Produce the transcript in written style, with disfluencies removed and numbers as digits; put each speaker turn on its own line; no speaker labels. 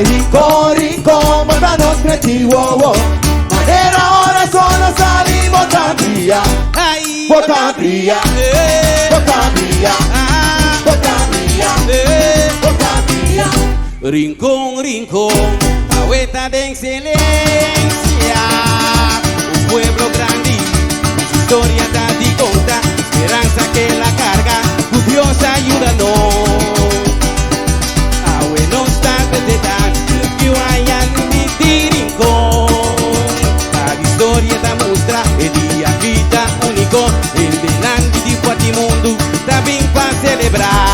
Ai rincon, rincon, ma non smetti, wow, wow. Manera ora solo sali, bota via. Bota via, bota via, bota via, bota via.
Rincón, rincón, poeta de excelencia, un pueblo grande, su historia da di conta, esperanza que la carga, Dios ayúdanos. A buenos tardes de dan, que vayan mi rincón, la historia da muestra, el día vida único, el delante di Mundo, también para celebrar.